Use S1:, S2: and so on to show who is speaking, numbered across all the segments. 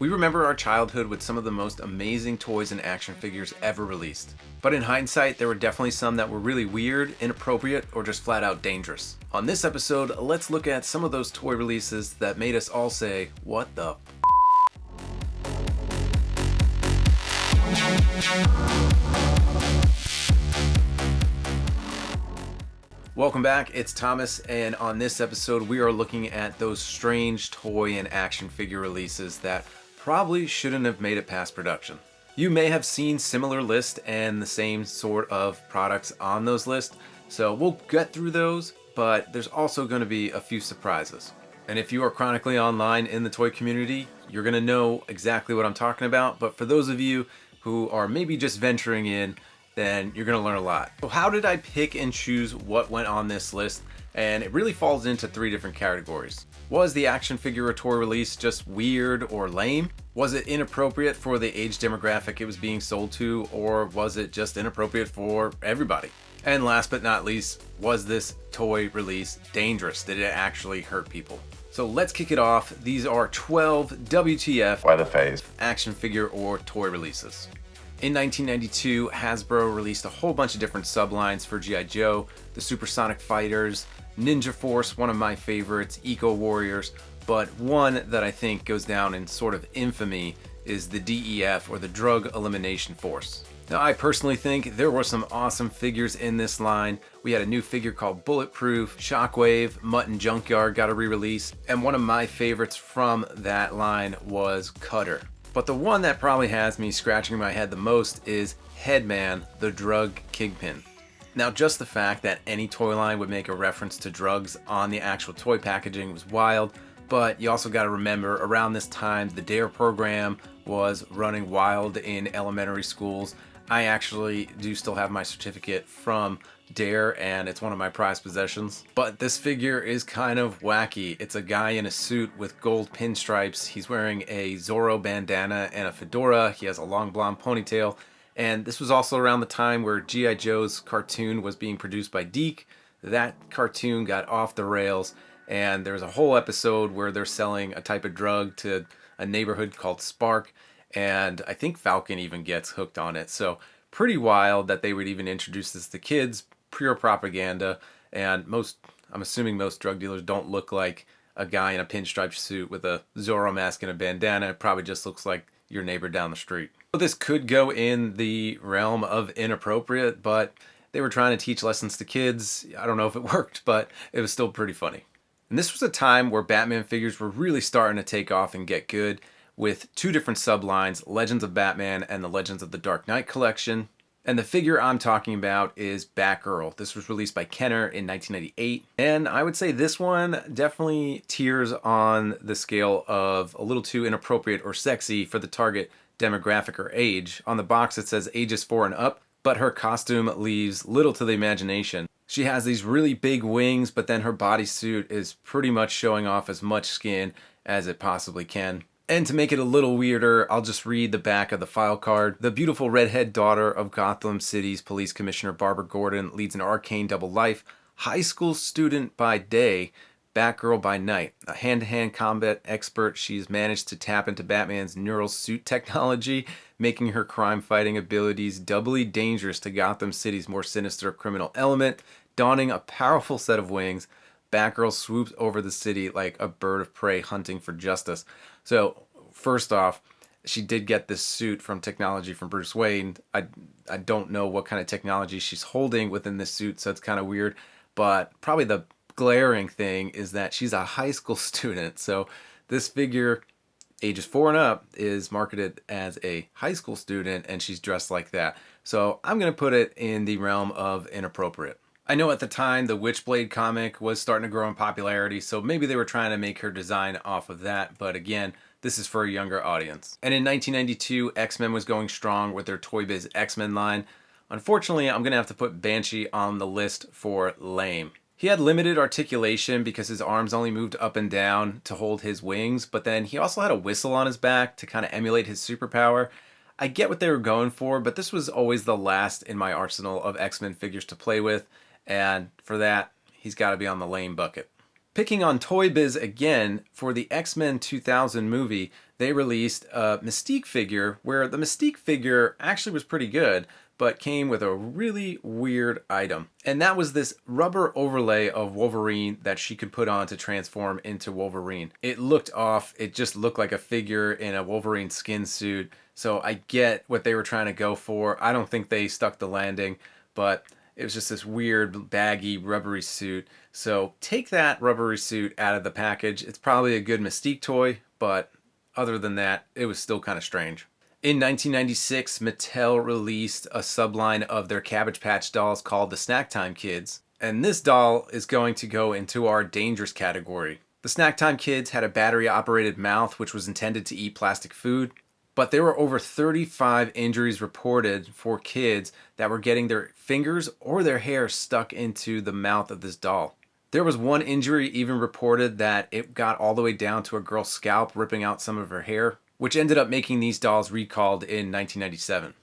S1: We remember our childhood with some of the most amazing toys and action figures ever released. But in hindsight, there were definitely some that were really weird, inappropriate, or just flat out dangerous. On this episode, let's look at some of those toy releases that made us all say, what the Welcome back, it's Thomas, and on this episode we are looking at those strange toy and action figure releases that probably shouldn't have made it past production. You may have seen similar lists and the same sort of products on those lists, so we'll get through those, but there's also going to be a few surprises. And if you are chronically online in the toy community, you're going to know exactly what I'm talking about, but for those of you who are maybe just venturing in, then you're going to learn a lot. So how did I pick and choose what went on this list? And it really falls into three different categories. Was the action figure or toy release just weird or lame? Was it inappropriate for the age demographic it was being sold to, or was it just inappropriate for everybody? And last but not least, was this toy release dangerous? Did it actually hurt people? So let's kick it off. These are 12 WTF
S2: by the face
S1: action figure or toy releases. In 1992, Hasbro released a whole bunch of different sublines for G.I. Joe, the Supersonic Fighters, Ninja Force, one of my favorites, Eco Warriors, but one that I think goes down in sort of infamy is the DEF, or the Drug Elimination Force. Now, I personally think there were some awesome figures in this line. We had a new figure called Bulletproof, Shockwave, Mutton Junkyard got a re-release, and one of my favorites from that line was Cutter. But the one that probably has me scratching my head the most is Headman, the Drug Kingpin. Now, just the fact that any toy line would make a reference to drugs on the actual toy packaging was wild, but you also got to remember around this time the DARE program was running wild in elementary schools. I actually do still have my certificate from DARE, and it's one of my prized possessions. But this figure is kind of wacky. It's a guy in a suit with gold pinstripes. He's wearing a Zorro bandana and a fedora. He has a long blonde ponytail. And this was also around the time where G.I. Joe's cartoon was being produced by Deke. That cartoon got off the rails, and there's a whole episode where they're selling a type of drug to a neighborhood called Spark. And I think Falcon even gets hooked on it. So pretty wild that they would even introduce this to kids. Pure propaganda. And I'm assuming most drug dealers don't look like a guy in a pinstripe suit with a Zorro mask and a bandana. It probably just looks like your neighbor down the street. So this could go in the realm of inappropriate, but they were trying to teach lessons to kids. I don't know if it worked, but it was still pretty funny. And this was a time where Batman figures were really starting to take off and get good, with two different sublines, Legends of Batman and the Legends of the Dark Knight collection. And the figure I'm talking about is Batgirl. This was released by Kenner in 1998. And I would say this one definitely teeters on the scale of a little too inappropriate or sexy for the target demographic or age. On the box it says ages 4 and up, but her costume leaves little to the imagination. She has these really big wings, but then her bodysuit is pretty much showing off as much skin as it possibly can. And to make it a little weirder, I'll just read the back of the file card. The beautiful redhead daughter of Gotham City's police commissioner Barbara Gordon leads an arcane double life. High school student by day, Batgirl by night. A hand-to-hand combat expert, she's managed to tap into Batman's neural suit technology, making her crime-fighting abilities doubly dangerous to Gotham City's more sinister criminal element. Donning a powerful set of wings, Batgirl swoops over the city like a bird of prey hunting for justice. So, first off, she did get this suit from technology from Bruce Wayne. I don't know what kind of technology she's holding within this suit, so it's kind of weird. But probably the glaring thing is that she's a high school student. So this figure, ages 4 and up, is marketed as a high school student, and she's dressed like that. So I'm going to put it in the realm of inappropriate. I know at the time the Witchblade comic was starting to grow in popularity, so maybe they were trying to make her design off of that, but again, this is for a younger audience. And in 1992, X-Men was going strong with their Toy Biz X-Men line. Unfortunately, I'm going to have to put Banshee on the list for lame. He had limited articulation because his arms only moved up and down to hold his wings, but then he also had a whistle on his back to kind of emulate his superpower. I get what they were going for, but this was always the last in my arsenal of X-Men figures to play with. And for that, he's got to be on the lame bucket. Picking on Toy Biz again, for the X-Men 2000 movie, they released a Mystique figure where the Mystique figure actually was pretty good, but came with a really weird item. And that was this rubber overlay of Wolverine that she could put on to transform into Wolverine. It looked off. It just looked like a figure in a Wolverine skin suit. So I get what they were trying to go for. I don't think they stuck the landing, but it was just this weird, baggy, rubbery suit. So take that rubbery suit out of the package. It's probably a good Mystique toy, but other than that, it was still kind of strange. In 1996, Mattel released a subline of their Cabbage Patch dolls called the Snack Time Kids. And this doll is going to go into our dangerous category. The Snack Time Kids had a battery-operated mouth which was intended to eat plastic food. But there were over 35 injuries reported for kids that were getting their fingers or their hair stuck into the mouth of this doll. There was one injury even reported that it got all the way down to a girl's scalp, ripping out some of her hair, which ended up making these dolls recalled in 1997.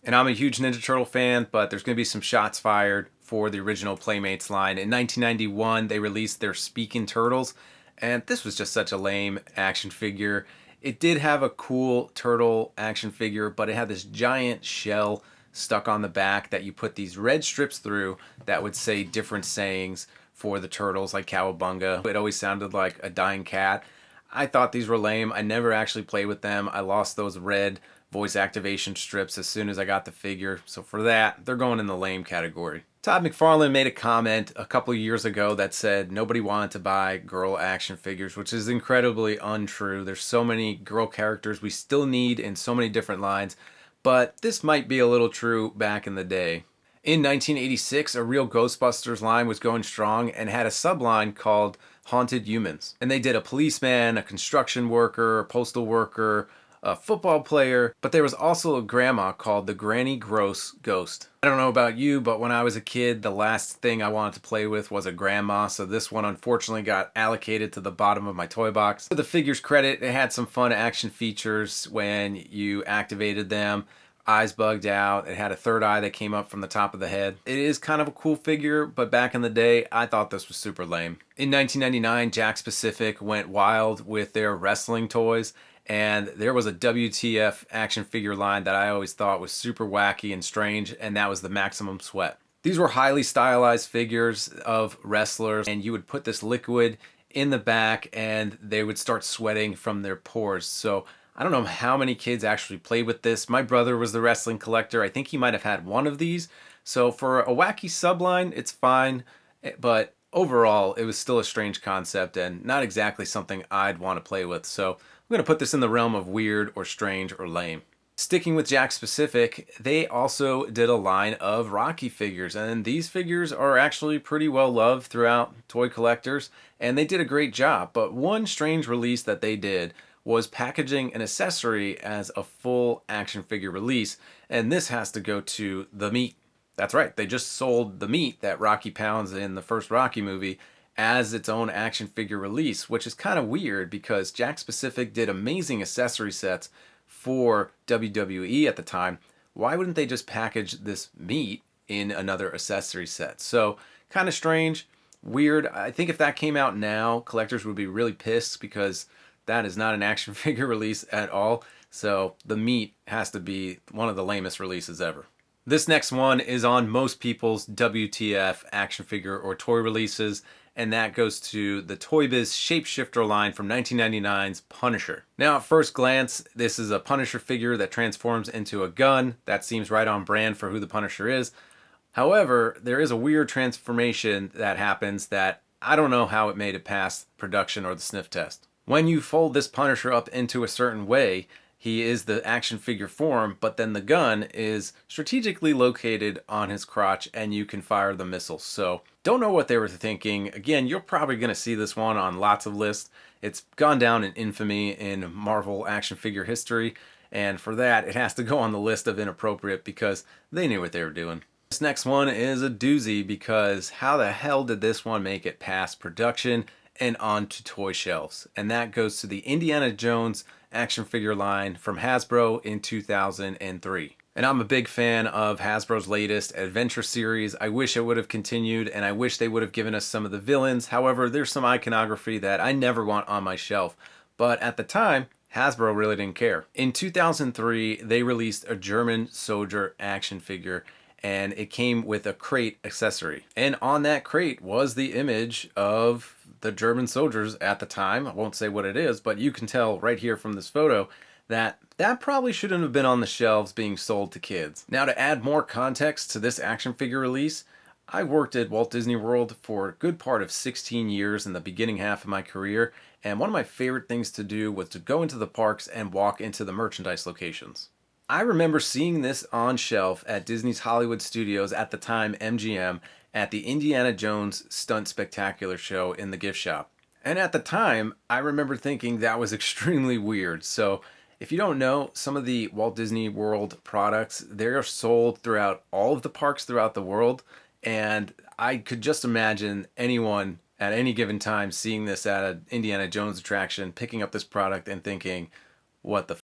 S1: And I'm a huge Ninja Turtle fan, but there's going to be some shots fired for the original Playmates line. In 1991, they released their Speaking Turtles, and this was just such a lame action figure. It did have a cool turtle action figure, but it had this giant shell stuck on the back that you put these red strips through that would say different sayings for the turtles, like cowabunga. It always sounded like a dying cat. I thought these were lame. I never actually played with them. I lost those red voice activation strips as soon as I got the figure. So for that, they're going in the lame category. Todd McFarlane made a comment a couple years ago that said nobody wanted to buy girl action figures, which is incredibly untrue. There's so many girl characters we still need in so many different lines, but this might be a little true back in the day. In 1986, a Real Ghostbusters line was going strong and had a subline called Haunted Humans. And they did a policeman, a construction worker, a postal worker, a football player, but there was also a grandma called the Granny Gross Ghost. I don't know about you, but when I was a kid, the last thing I wanted to play with was a grandma, so this one unfortunately got allocated to the bottom of my toy box. To the figure's credit, it had some fun action features when you activated them. Eyes bugged out. It had a third eye that came up from the top of the head. It is kind of a cool figure, but back in the day, I thought this was super lame. In 1999, Jakks Pacific went wild with their wrestling toys, and there was a WTF action figure line that I always thought was super wacky and strange, and that was the Maximum Sweat. These were highly stylized figures of wrestlers, and you would put this liquid in the back and they would start sweating from their pores. So I don't know how many kids actually played with this. My brother was the wrestling collector. I think he might have had one of these. So for a wacky subline, it's fine, but overall, it was still a strange concept and not exactly something I'd want to play with. So I'm going to put this in the realm of weird or strange or lame. Sticking with Jakks Pacific, they also did a line of Rocky figures, and these figures are actually pretty well loved throughout toy collectors, and they did a great job. But one strange release that they did was packaging an accessory as a full action figure release, and this has to go to the meat. That's right, they just sold the meat that Rocky pounds in the first Rocky movie as its own action figure release, which is kind of weird because Jakks Pacific did amazing accessory sets for WWE at the time. Why wouldn't they just package this meat in another accessory set? So kind of strange, weird. I think if that came out now, collectors would be really pissed because that is not an action figure release at all. So the meat has to be one of the lamest releases ever. This next one is on most people's WTF action figure or toy releases, and that goes to the Toy Biz Shapeshifter line from 1999's Punisher. Now, at first glance, this is a Punisher figure that transforms into a gun. That seems right on brand for who the Punisher is. However, there is a weird transformation that happens that I don't know how it made it past production or the sniff test. When you fold this Punisher up into a certain way, he is the action figure form, but then the gun is strategically located on his crotch and you can fire the missiles. So don't know what they were thinking. Again, you're probably going to see this one on lots of lists. It's gone down in infamy in Marvel action figure history, and for that it has to go on the list of inappropriate because they knew what they were doing. This next one is a doozy because how the hell did this one make it past production and onto toy shelves? And that goes to the Indiana Jones action figure line from Hasbro in 2003. And I'm a big fan of Hasbro's latest adventure series. I wish it would have continued, and I wish they would have given us some of the villains. However, there's some iconography that I never want on my shelf. But at the time, Hasbro really didn't care. In 2003, they released a German soldier action figure, and it came with a crate accessory. And on that crate was the image of the German soldiers at the time. I won't say what it is, but you can tell right here from this photo that probably shouldn't have been on the shelves being sold to kids. Now, to add more context to this action figure release, I worked at Walt Disney World for a good part of 16 years in the beginning half of my career, and one of my favorite things to do was to go into the parks and walk into the merchandise locations. I remember seeing this on shelf at Disney's Hollywood Studios, at the time MGM, at the Indiana Jones Stunt Spectacular show in the gift shop. And at the time, I remember thinking that was extremely weird. So if you don't know, some of the Walt Disney World products, they're sold throughout all of the parks throughout the world. And I could just imagine anyone at any given time seeing this at an Indiana Jones attraction, picking up this product and thinking, what the f***?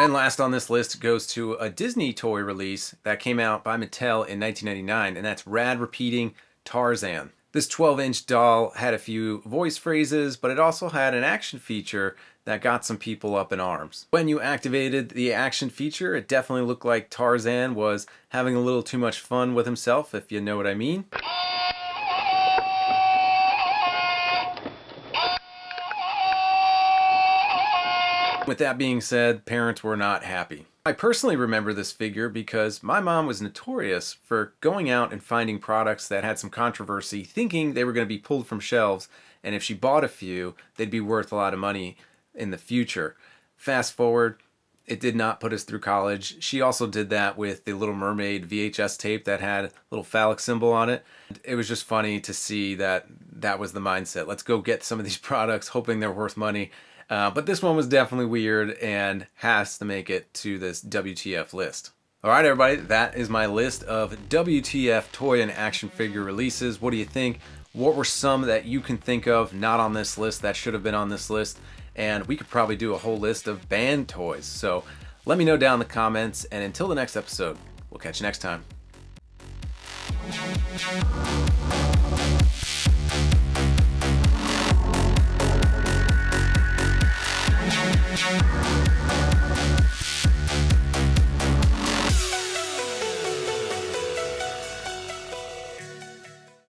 S1: And last on this list goes to a Disney toy release that came out by Mattel in 1999, and that's Rad Repeating Tarzan. This 12-inch doll had a few voice phrases, but it also had an action feature that got some people up in arms. When you activated the action feature, it definitely looked like Tarzan was having a little too much fun with himself, if you know what I mean. With that being said, parents were not happy. I personally remember this figure because my mom was notorious for going out and finding products that had some controversy, thinking they were going to be pulled from shelves, and if she bought a few, they'd be worth a lot of money in the future. Fast forward, it did not put us through college. She also did that with the Little Mermaid VHS tape that had a little phallic symbol on it. It was just funny to see that that was the mindset. Let's go get some of these products, hoping they're worth money. But this one was definitely weird and has to make it to this WTF list. All right, everybody, that is my list of WTF toy and action figure releases. What do you think? What were some that you can think of not on this list that should have been on this list? And we could probably do a whole list of banned toys. So let me know down in the comments. And until the next episode, we'll catch you next time.